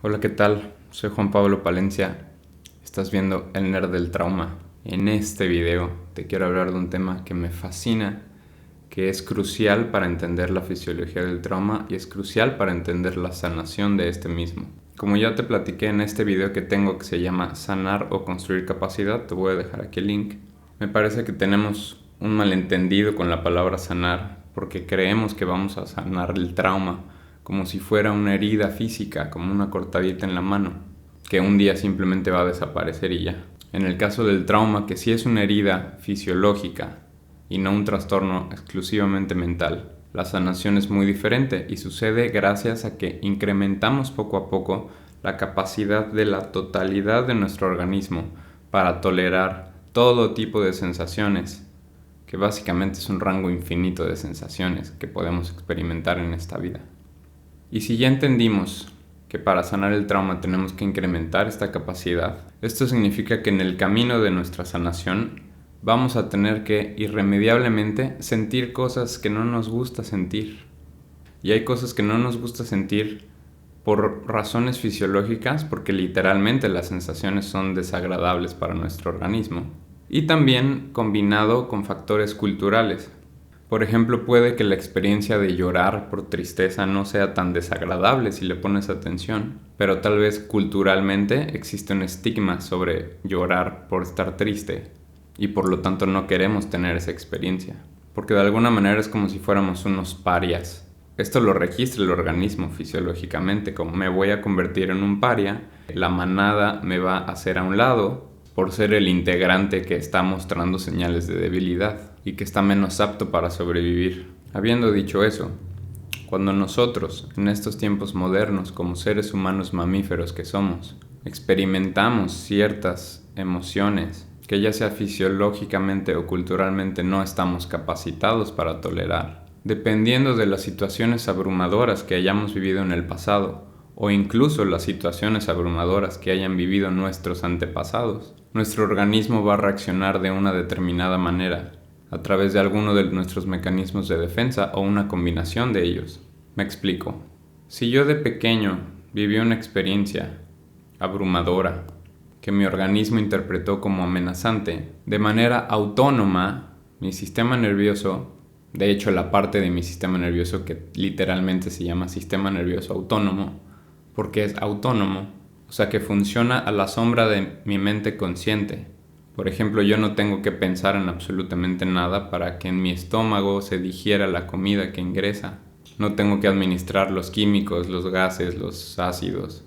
Hola, ¿qué tal? Soy Juan Pablo Palencia. Estás viendo El Nerd del Trauma. En este video te quiero hablar de un tema que me fascina, que es crucial para entender la fisiología del trauma y es crucial para entender la sanación de este mismo. Como ya te platiqué en este video que tengo que se llama Sanar o Construir Capacidad, te voy a dejar aquí el link. Me parece que tenemos un malentendido con la palabra sanar porque creemos que vamos a sanar el trauma como si fuera una herida física, como una cortadita en la mano, que un día simplemente va a desaparecer y ya. En el caso del trauma, que sí es una herida fisiológica y no un trastorno exclusivamente mental, la sanación es muy diferente y sucede gracias a que incrementamos poco a poco la capacidad de la totalidad de nuestro organismo para tolerar todo tipo de sensaciones, que básicamente es un rango infinito de sensaciones que podemos experimentar en esta vida. Y si ya entendimos que para sanar el trauma tenemos que incrementar esta capacidad, esto significa que en el camino de nuestra sanación vamos a tener que irremediablemente sentir cosas que no nos gusta sentir. Y hay cosas que no nos gusta sentir por razones fisiológicas, porque literalmente las sensaciones son desagradables para nuestro organismo. Y también combinado con factores culturales. Por ejemplo, puede que la experiencia de llorar por tristeza no sea tan desagradable si le pones atención, pero tal vez culturalmente existe un estigma sobre llorar por estar triste y por lo tanto no queremos tener esa experiencia, porque de alguna manera es como si fuéramos unos parias. Esto lo registra el organismo fisiológicamente, como me voy a convertir en un paria, la manada me va a hacer a un lado por ser el integrante que está mostrando señales de debilidad y que está menos apto para sobrevivir. Habiendo dicho eso, cuando nosotros, en estos tiempos modernos, como seres humanos mamíferos que somos, experimentamos ciertas emociones que ya sea fisiológicamente o culturalmente no estamos capacitados para tolerar, dependiendo de las situaciones abrumadoras que hayamos vivido en el pasado, o incluso las situaciones abrumadoras que hayan vivido nuestros antepasados, nuestro organismo va a reaccionar de una determinada manera, a través de alguno de nuestros mecanismos de defensa o una combinación de ellos. Me explico. Si yo de pequeño viví una experiencia abrumadora que mi organismo interpretó como amenazante, de manera autónoma, mi sistema nervioso, de hecho la parte de mi sistema nervioso que literalmente se llama sistema nervioso autónomo, porque es autónomo, o sea que funciona a la sombra de mi mente consciente. Por ejemplo, yo no tengo que pensar en absolutamente nada para que en mi estómago se digiera la comida que ingresa. No tengo que administrar los químicos, los gases, los ácidos.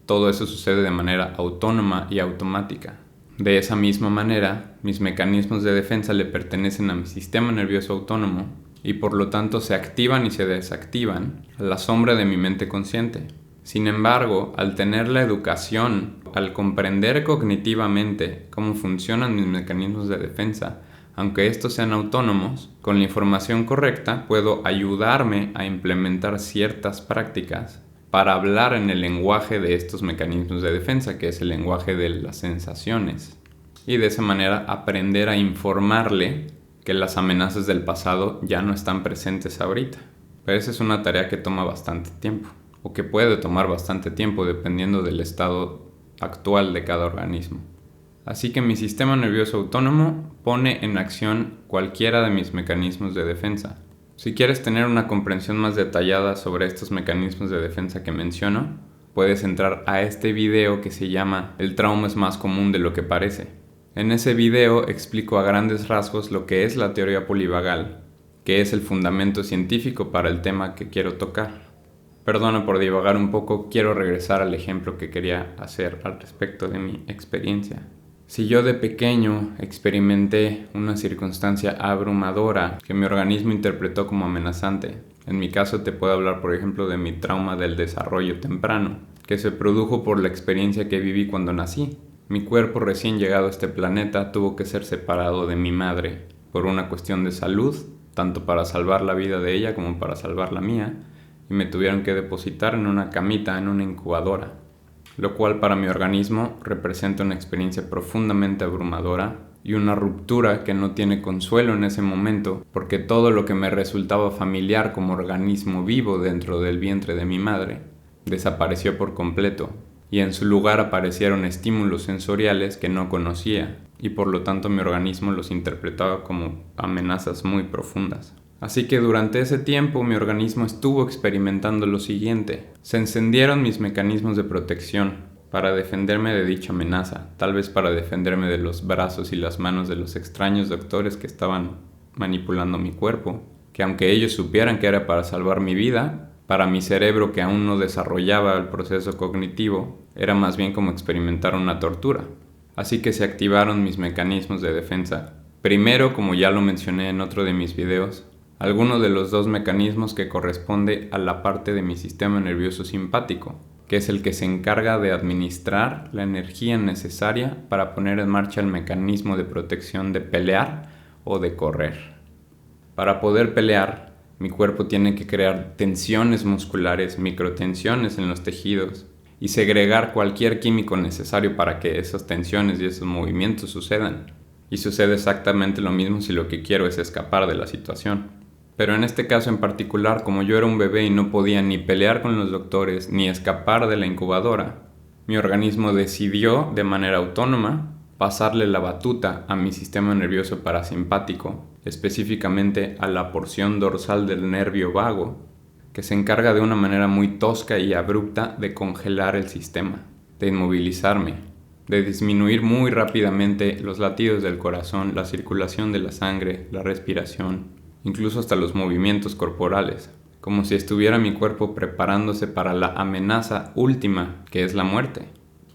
Todo eso sucede de manera autónoma y automática. De esa misma manera, mis mecanismos de defensa le pertenecen a mi sistema nervioso autónomo y por lo tanto se activan y se desactivan a la sombra de mi mente consciente. Sin embargo, al tener la educación, al comprender cognitivamente cómo funcionan mis mecanismos de defensa, aunque estos sean autónomos, con la información correcta puedo ayudarme a implementar ciertas prácticas para hablar en el lenguaje de estos mecanismos de defensa, que es el lenguaje de las sensaciones. Y de esa manera aprender a informarle que las amenazas del pasado ya no están presentes ahorita. Pero esa es una tarea que toma bastante tiempo, o que puede tomar bastante tiempo dependiendo del estado actual de cada organismo. Así que mi sistema nervioso autónomo pone en acción cualquiera de mis mecanismos de defensa. Si quieres tener una comprensión más detallada sobre estos mecanismos de defensa que menciono, puedes entrar a este video que se llama El trauma es más común de lo que parece. En ese video explico a grandes rasgos lo que es la teoría polivagal, que es el fundamento científico para el tema que quiero tocar. Perdona por divagar un poco, quiero regresar al ejemplo que quería hacer al respecto de mi experiencia. Si yo de pequeño experimenté una circunstancia abrumadora que mi organismo interpretó como amenazante, en mi caso te puedo hablar por ejemplo de mi trauma del desarrollo temprano, que se produjo por la experiencia que viví cuando nací. Mi cuerpo recién llegado a este planeta tuvo que ser separado de mi madre por una cuestión de salud, tanto para salvar la vida de ella como para salvar la mía, y me tuvieron que depositar en una camita, en una incubadora, lo cual para mi organismo representa una experiencia profundamente abrumadora y una ruptura que no tiene consuelo en ese momento, porque todo lo que me resultaba familiar como organismo vivo dentro del vientre de mi madre desapareció por completo y en su lugar aparecieron estímulos sensoriales que no conocía y por lo tanto mi organismo los interpretaba como amenazas muy profundas. Así que durante ese tiempo mi organismo estuvo experimentando lo siguiente. Se encendieron mis mecanismos de protección para defenderme de dicha amenaza, tal vez para defenderme de los brazos y las manos de los extraños doctores que estaban manipulando mi cuerpo, que aunque ellos supieran que era para salvar mi vida, para mi cerebro que aún no desarrollaba el proceso cognitivo, era más bien como experimentar una tortura. Así que se activaron mis mecanismos de defensa. Primero, como ya lo mencioné en otro de mis videos, alguno de los dos mecanismos que corresponde a la parte de mi sistema nervioso simpático, que es el que se encarga de administrar la energía necesaria para poner en marcha el mecanismo de protección de pelear o de correr. Para poder pelear, mi cuerpo tiene que crear tensiones musculares, microtensiones en los tejidos y segregar cualquier químico necesario para que esas tensiones y esos movimientos sucedan. Y sucede exactamente lo mismo si lo que quiero es escapar de la situación. Pero en este caso en particular, como yo era un bebé y no podía ni pelear con los doctores ni escapar de la incubadora, mi organismo decidió de manera autónoma pasarle la batuta a mi sistema nervioso parasimpático, específicamente a la porción dorsal del nervio vago, que se encarga de una manera muy tosca y abrupta de congelar el sistema, de inmovilizarme, de disminuir muy rápidamente los latidos del corazón, la circulación de la sangre, la respiración, incluso hasta los movimientos corporales, como si estuviera mi cuerpo preparándose para la amenaza última, que es la muerte.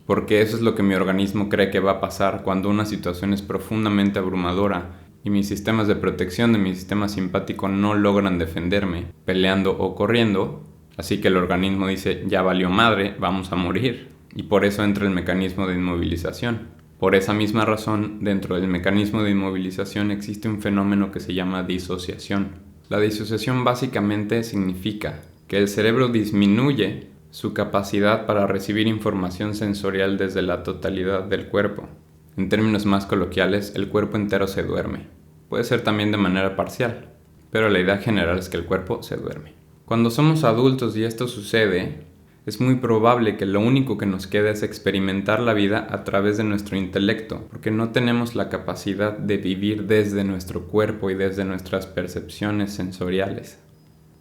Porque eso es lo que mi organismo cree que va a pasar cuando una situación es profundamente abrumadora y mis sistemas de protección de mi sistema simpático no logran defenderme, peleando o corriendo, así que el organismo dice, ya valió madre, vamos a morir, y por eso entra el mecanismo de inmovilización. Por esa misma razón, dentro del mecanismo de inmovilización existe un fenómeno que se llama disociación. La disociación básicamente significa que el cerebro disminuye su capacidad para recibir información sensorial desde la totalidad del cuerpo. En términos más coloquiales, el cuerpo entero se duerme. Puede ser también de manera parcial, pero la idea general es que el cuerpo se duerme. Cuando somos adultos y esto sucede, es muy probable que lo único que nos queda es experimentar la vida a través de nuestro intelecto, porque no tenemos la capacidad de vivir desde nuestro cuerpo y desde nuestras percepciones sensoriales,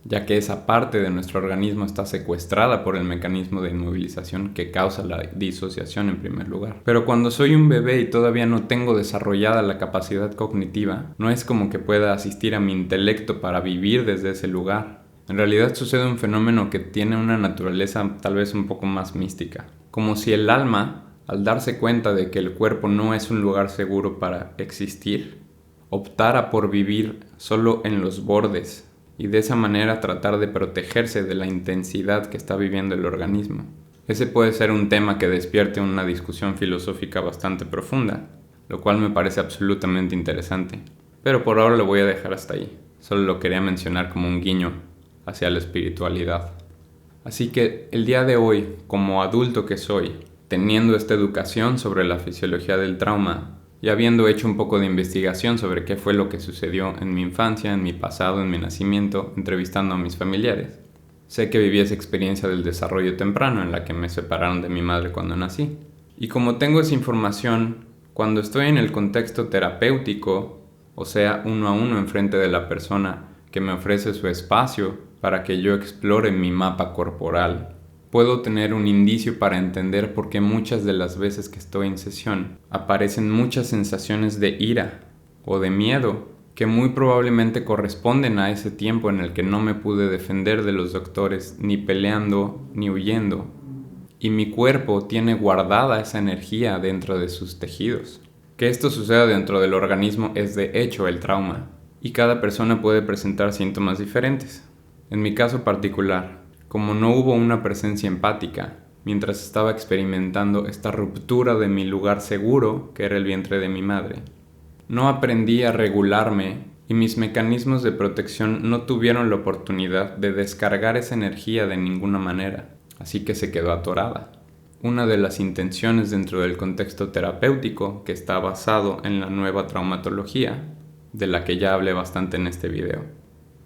ya que esa parte de nuestro organismo está secuestrada por el mecanismo de inmovilización que causa la disociación en primer lugar. Pero cuando soy un bebé y todavía no tengo desarrollada la capacidad cognitiva, no es como que pueda asistir a mi intelecto para vivir desde ese lugar. En realidad sucede un fenómeno que tiene una naturaleza tal vez un poco más mística. Como si el alma, al darse cuenta de que el cuerpo no es un lugar seguro para existir, optara por vivir solo en los bordes y de esa manera tratar de protegerse de la intensidad que está viviendo el organismo. Ese puede ser un tema que despierte una discusión filosófica bastante profunda, lo cual me parece absolutamente interesante. Pero por ahora lo voy a dejar hasta ahí. Solo lo quería mencionar como un guiño hacia la espiritualidad. Así que el día de hoy, como adulto que soy, teniendo esta educación sobre la fisiología del trauma y habiendo hecho un poco de investigación sobre qué fue lo que sucedió en mi infancia, en mi pasado, en mi nacimiento, entrevistando a mis familiares, sé que viví esa experiencia del desarrollo temprano en la que me separaron de mi madre cuando nací. Y como tengo esa información, cuando estoy en el contexto terapéutico, o sea, uno a uno enfrente de la persona que me ofrece su espacio para que yo explore mi mapa corporal, puedo tener un indicio para entender por qué muchas de las veces que estoy en sesión aparecen muchas sensaciones de ira o de miedo que muy probablemente corresponden a ese tiempo en el que no me pude defender de los doctores ni peleando ni huyendo. Y mi cuerpo tiene guardada esa energía dentro de sus tejidos. Que esto suceda dentro del organismo es de hecho el trauma, y cada persona puede presentar síntomas diferentes. En mi caso particular, como no hubo una presencia empática, mientras estaba experimentando esta ruptura de mi lugar seguro, que era el vientre de mi madre, no aprendí a regularme y mis mecanismos de protección no tuvieron la oportunidad de descargar esa energía de ninguna manera, así que se quedó atorada. Una de las intenciones dentro del contexto terapéutico, que está basado en la nueva traumatología, de la que ya hablé bastante en este video,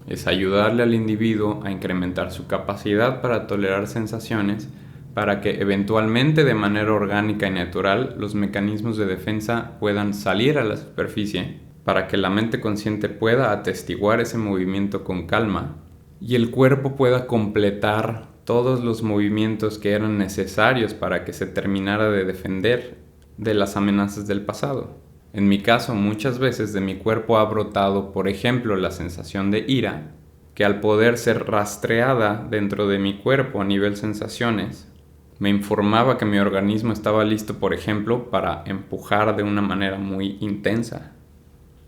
es ayudarle al individuo a incrementar su capacidad para tolerar sensaciones para que eventualmente de manera orgánica y natural los mecanismos de defensa puedan salir a la superficie, para que la mente consciente pueda atestiguar ese movimiento con calma y el cuerpo pueda completar todos los movimientos que eran necesarios para que se terminara de defender de las amenazas del pasado. En mi caso, muchas veces de mi cuerpo ha brotado, por ejemplo, la sensación de ira, que al poder ser rastreada dentro de mi cuerpo a nivel sensaciones, me informaba que mi organismo estaba listo, por ejemplo, para empujar de una manera muy intensa,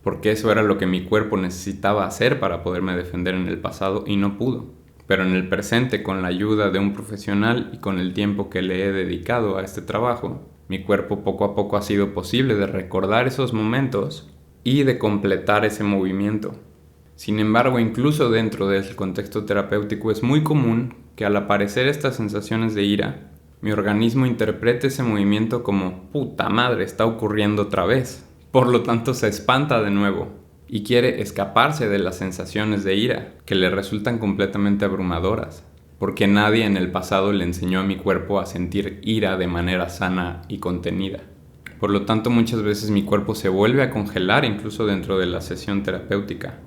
porque eso era lo que mi cuerpo necesitaba hacer para poderme defender en el pasado y no pudo. Pero en el presente, con la ayuda de un profesional y con el tiempo que le he dedicado a este trabajo, mi cuerpo poco a poco ha sido posible de recordar esos momentos y de completar ese movimiento. Sin embargo, incluso dentro del contexto terapéutico es muy común que al aparecer estas sensaciones de ira, mi organismo interprete ese movimiento como «puta madre, está ocurriendo otra vez». Por lo tanto, se espanta de nuevo y quiere escaparse de las sensaciones de ira, que le resultan completamente abrumadoras, porque nadie en el pasado le enseñó a mi cuerpo a sentir ira de manera sana y contenida. Por lo tanto, muchas veces mi cuerpo se vuelve a congelar incluso dentro de la sesión terapéutica,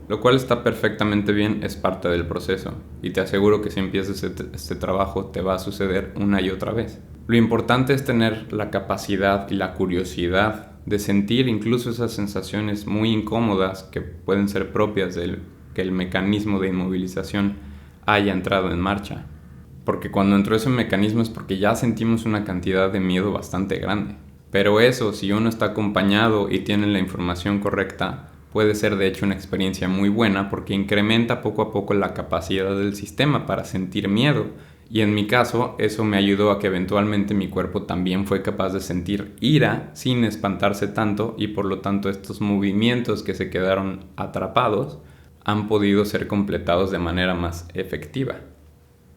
lo cual está perfectamente bien, es parte del proceso, y te aseguro que si empiezas este trabajo te va a suceder una y otra vez. Lo importante es tener la capacidad y la curiosidad de sentir incluso esas sensaciones muy incómodas que pueden ser propias de que el mecanismo de inmovilización haya entrado en marcha. Porque cuando entró ese mecanismo es porque ya sentimos una cantidad de miedo bastante grande. Pero eso, si uno está acompañado y tiene la información correcta, puede ser de hecho una experiencia muy buena porque incrementa poco a poco la capacidad del sistema para sentir miedo. Y en mi caso, eso me ayudó a que eventualmente mi cuerpo también fue capaz de sentir ira sin espantarse tanto y por lo tanto estos movimientos que se quedaron atrapados han podido ser completados de manera más efectiva.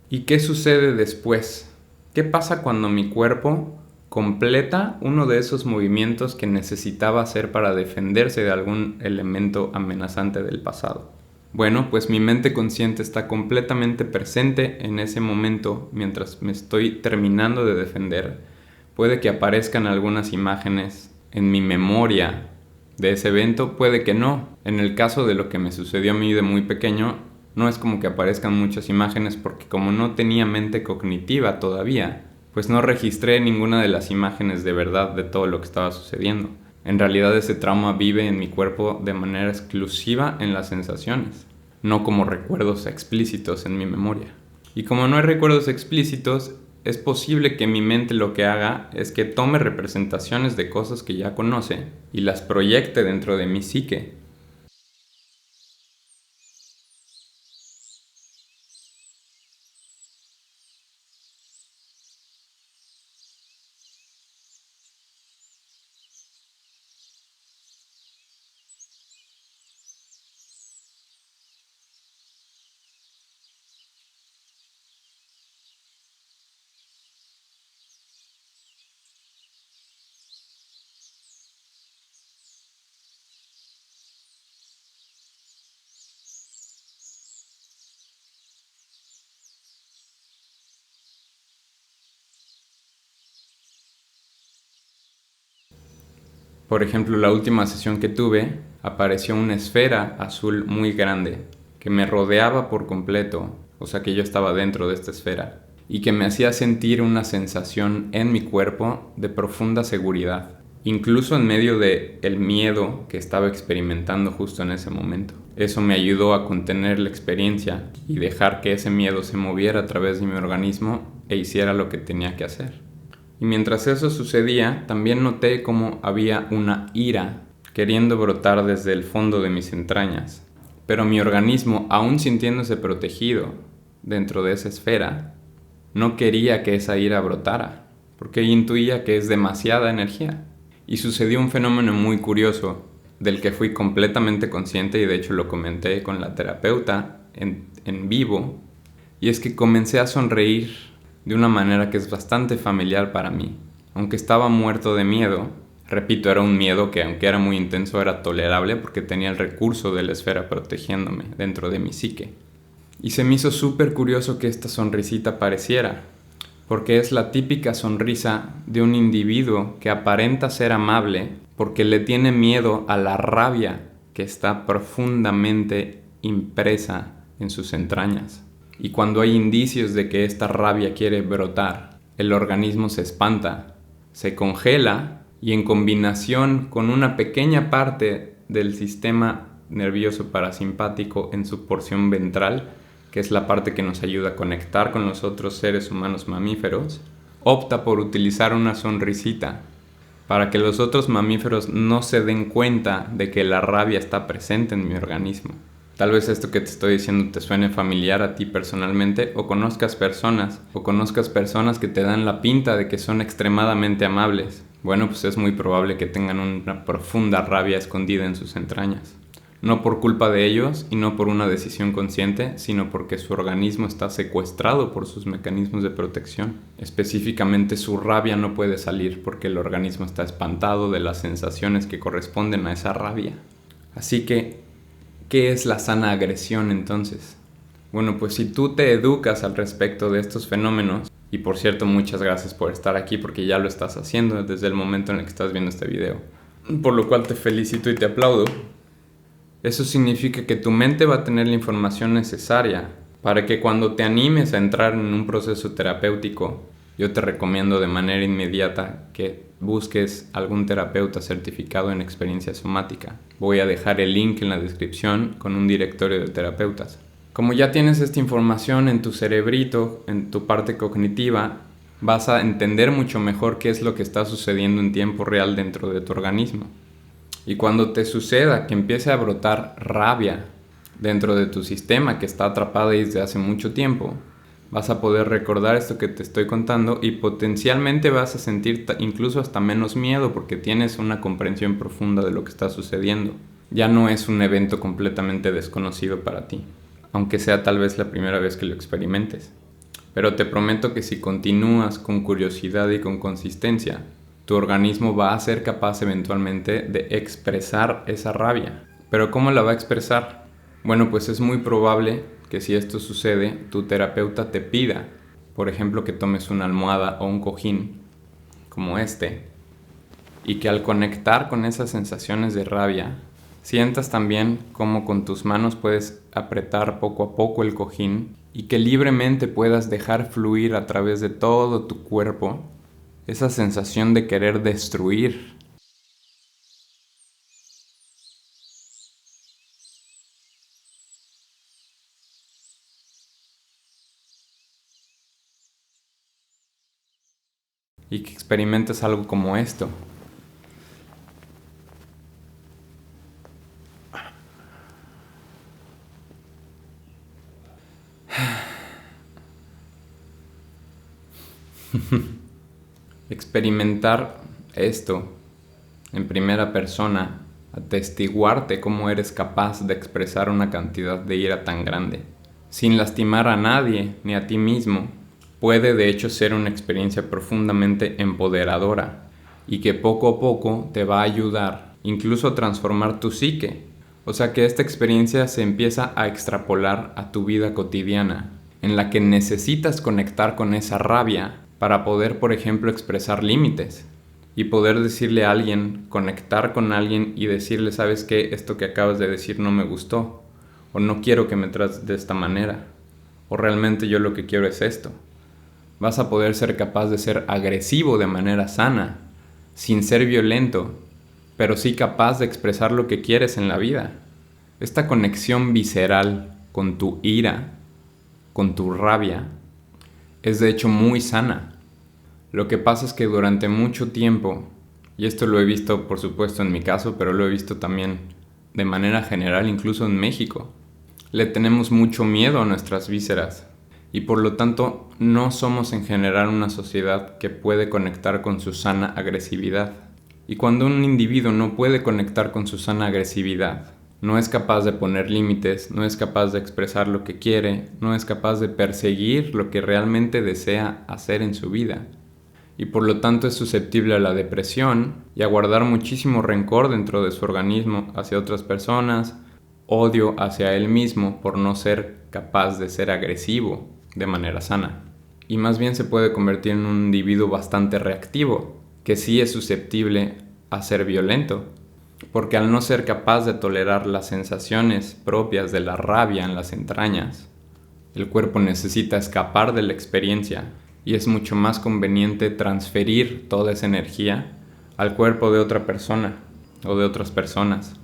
¿Y qué sucede después? ¿Qué pasa cuando mi cuerpo completa uno de esos movimientos que necesitaba hacer para defenderse de algún elemento amenazante del pasado? Bueno, pues mi mente consciente está completamente presente en ese momento mientras me estoy terminando de defender. Puede que aparezcan algunas imágenes en mi memoria de ese evento, puede que no. En el caso de lo que me sucedió a mí de muy pequeño, no es como que aparezcan muchas imágenes porque como no tenía mente cognitiva todavía, pues no registré ninguna de las imágenes de verdad de todo lo que estaba sucediendo. En realidad ese trauma vive en mi cuerpo de manera exclusiva en las sensaciones, no como recuerdos explícitos en mi memoria. Y como no hay recuerdos explícitos, es posible que mi mente lo que haga es que tome representaciones de cosas que ya conoce y las proyecte dentro de mi psique. Por ejemplo, la última sesión que tuve, apareció una esfera azul muy grande que me rodeaba por completo, o sea que yo estaba dentro de esta esfera, y que me hacía sentir una sensación en mi cuerpo de profunda seguridad, incluso en medio del miedo que estaba experimentando justo en ese momento. Eso me ayudó a contener la experiencia y dejar que ese miedo se moviera a través de mi organismo e hiciera lo que tenía que hacer. Y mientras eso sucedía, también noté cómo había una ira queriendo brotar desde el fondo de mis entrañas. Pero mi organismo, aún sintiéndose protegido dentro de esa esfera, no quería que esa ira brotara, porque intuía que es demasiada energía. Y sucedió un fenómeno muy curioso, del que fui completamente consciente y de hecho lo comenté con la terapeuta en vivo, y es que comencé a sonreír de una manera que es bastante familiar para mí. Aunque estaba muerto de miedo, Repito, era un miedo que, aunque era muy intenso, era tolerable porque tenía el recurso de la esfera protegiéndome dentro de mi psique. Y se me hizo súper curioso que esta sonrisita apareciera, porque es la típica sonrisa de un individuo que aparenta ser amable porque le tiene miedo a la rabia que está profundamente impresa en sus entrañas. Y cuando hay indicios de que esta rabia quiere brotar, el organismo se espanta, se congela y en combinación con una pequeña parte del sistema nervioso parasimpático en su porción ventral, que es la parte que nos ayuda a conectar con los otros seres humanos mamíferos, opta por utilizar una sonrisita para que los otros mamíferos no se den cuenta de que la rabia está presente en mi organismo. Tal vez esto que te estoy diciendo te suene familiar a ti personalmente, o conozcas personas que te dan la pinta de que son extremadamente amables. Bueno, pues es muy probable que tengan una profunda rabia escondida en sus entrañas. No por culpa de ellos y no por una decisión consciente, sino porque su organismo está secuestrado por sus mecanismos de protección. Específicamente, su rabia no puede salir porque el organismo está espantado de las sensaciones que corresponden a esa rabia. Así que, ¿qué es la sana agresión entonces? Bueno, pues si tú te educas al respecto de estos fenómenos, y por cierto, muchas gracias por estar aquí porque ya lo estás haciendo desde el momento en el que estás viendo este video, por lo cual te felicito y te aplaudo. Eso significa que tu mente va a tener la información necesaria para que cuando te animes a entrar en un proceso terapéutico, yo te recomiendo de manera inmediata que busques algún terapeuta certificado en experiencia somática. Voy a dejar el link en la descripción con un directorio de terapeutas. Como ya tienes esta información en tu cerebrito, en tu parte cognitiva, vas a entender mucho mejor qué es lo que está sucediendo en tiempo real dentro de tu organismo. Y cuando te suceda que empiece a brotar rabia dentro de tu sistema que está atrapada desde hace mucho tiempo, vas a poder recordar esto que te estoy contando y potencialmente vas a sentir incluso hasta menos miedo porque tienes una comprensión profunda de lo que está sucediendo. Ya no es un evento completamente desconocido para ti, aunque sea tal vez la primera vez que lo experimentes. Pero te prometo que si continúas con curiosidad y con consistencia, tu organismo va a ser capaz eventualmente de expresar esa rabia. ¿Pero cómo la va a expresar? Bueno, pues es muy probable que si esto sucede, tu terapeuta te pida, por ejemplo, que tomes una almohada o un cojín como este, y que al conectar con esas sensaciones de rabia, sientas también cómo con tus manos puedes apretar poco a poco el cojín y que libremente puedas dejar fluir a través de todo tu cuerpo esa sensación de querer destruir. Y que experimentes algo como esto. Experimentar esto en primera persona, atestiguarte cómo eres capaz de expresar una cantidad de ira tan grande, sin lastimar a nadie ni a ti mismo, puede de hecho ser una experiencia profundamente empoderadora y que poco a poco te va a ayudar incluso a transformar tu psique. O sea que esta experiencia se empieza a extrapolar a tu vida cotidiana, en la que necesitas conectar con esa rabia para poder, por ejemplo, expresar límites y poder decirle a alguien, conectar con alguien y decirle, ¿sabes qué? Esto que acabas de decir no me gustó, o no quiero que me trates de esta manera, o realmente yo lo que quiero es esto. Vas a poder ser capaz de ser agresivo de manera sana, sin ser violento, pero sí capaz de expresar lo que quieres en la vida. Esta conexión visceral con tu ira, con tu rabia, es de hecho muy sana. Lo que pasa es que durante mucho tiempo, y esto lo he visto por supuesto en mi caso, pero lo he visto también de manera general incluso en México, le tenemos mucho miedo a nuestras vísceras y por lo tanto no somos en general una sociedad que puede conectar con su sana agresividad. Y cuando un individuo no puede conectar con su sana agresividad, no es capaz de poner límites, no es capaz de expresar lo que quiere, no es capaz de perseguir lo que realmente desea hacer en su vida. y por lo tanto es susceptible a la depresión y a guardar muchísimo rencor dentro de su organismo hacia otras personas, odio hacia él mismo por no ser capaz de ser agresivo de manera sana. Y más bien se puede convertir en un individuo bastante reactivo, que sí es susceptible a ser violento, porque al no ser capaz de tolerar las sensaciones propias de la rabia en las entrañas, el cuerpo necesita escapar de la experiencia y es mucho más conveniente transferir toda esa energía al cuerpo de otra persona o de otras personas,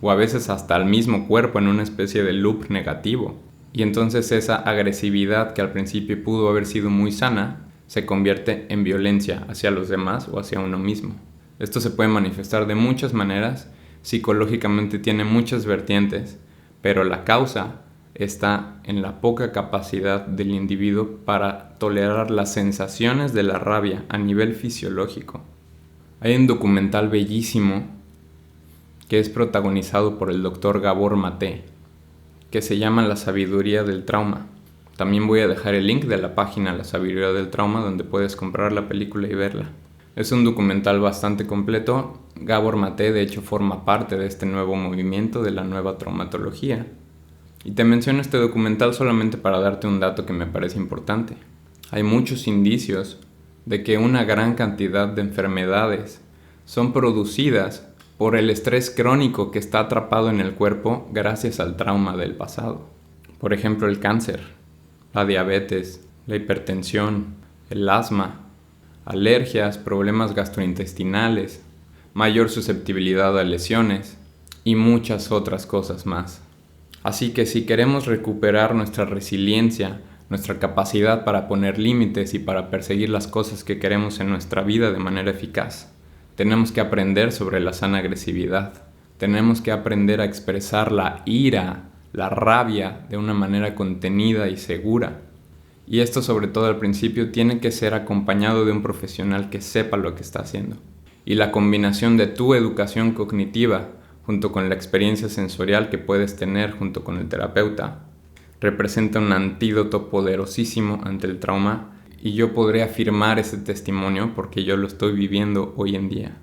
o a veces hasta al mismo cuerpo en una especie de loop negativo. Y entonces esa agresividad que al principio pudo haber sido muy sana se convierte en violencia hacia los demás o hacia uno mismo. Esto se puede manifestar de muchas maneras, psicológicamente tiene muchas vertientes, pero la causa está en la poca capacidad del individuo para tolerar las sensaciones de la rabia a nivel fisiológico. Hay un documental bellísimo que es protagonizado por el Dr. Gabor Maté, que se llama La sabiduría del trauma. También voy a dejar el link de la página La sabiduría del trauma donde puedes comprar la película y verla. Es un documental bastante completo. Gabor Maté de hecho forma parte de este nuevo movimiento de la nueva traumatología. Y te menciono este documental solamente para darte un dato que me parece importante. Hay muchos indicios de que una gran cantidad de enfermedades son producidas por el estrés crónico que está atrapado en el cuerpo gracias al trauma del pasado. Por ejemplo, el cáncer, la diabetes, la hipertensión, el asma, alergias, problemas gastrointestinales, mayor susceptibilidad a lesiones y muchas otras cosas más. Así que si queremos recuperar nuestra resiliencia, nuestra capacidad para poner límites y para perseguir las cosas que queremos en nuestra vida de manera eficaz, tenemos que aprender sobre la sana agresividad. Tenemos que aprender a expresar la ira, la rabia de una manera contenida y segura. Y esto sobre todo al principio tiene que ser acompañado de un profesional que sepa lo que está haciendo. Y la combinación de tu educación cognitiva junto con la experiencia sensorial que puedes tener junto con el terapeuta, representa un antídoto poderosísimo ante el trauma y yo podré afirmar ese testimonio porque yo lo estoy viviendo hoy en día.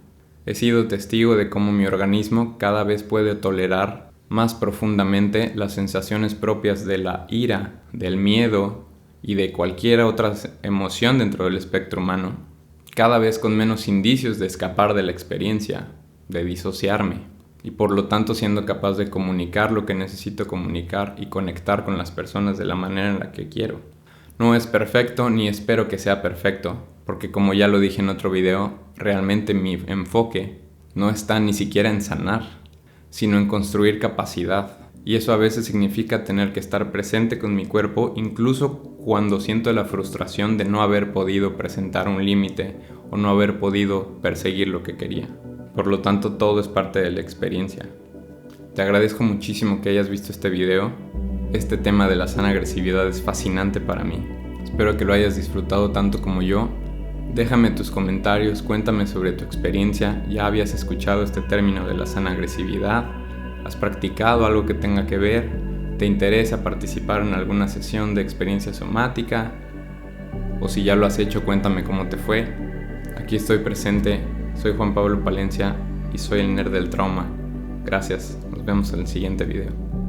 He sido testigo de cómo mi organismo cada vez puede tolerar más profundamente las sensaciones propias de la ira, del miedo y de cualquier otra emoción dentro del espectro humano, cada vez con menos indicios de escapar de la experiencia, de disociarme. Y por lo tanto siendo capaz de comunicar lo que necesito comunicar y conectar con las personas de la manera en la que quiero. No es perfecto ni espero que sea perfecto, porque como ya lo dije en otro video, realmente mi enfoque no está ni siquiera en sanar, sino en construir capacidad. Y eso a veces significa tener que estar presente con mi cuerpo, incluso cuando siento la frustración de no haber podido presentar un límite o no haber podido perseguir lo que quería. Por lo tanto, todo es parte de la experiencia. Te agradezco muchísimo que hayas visto este video. Este tema de la sana agresividad es fascinante para mí. Espero que lo hayas disfrutado tanto como yo. Déjame tus comentarios, cuéntame sobre tu experiencia. ¿Ya habías escuchado este término de la sana agresividad? ¿Has practicado algo que tenga que ver? ¿Te interesa participar en alguna sesión de experiencia somática? O si ya lo has hecho, cuéntame cómo te fue. Aquí estoy presente. Soy Juan Pablo Palencia y soy el nerd del trauma. Gracias, nos vemos en el siguiente video.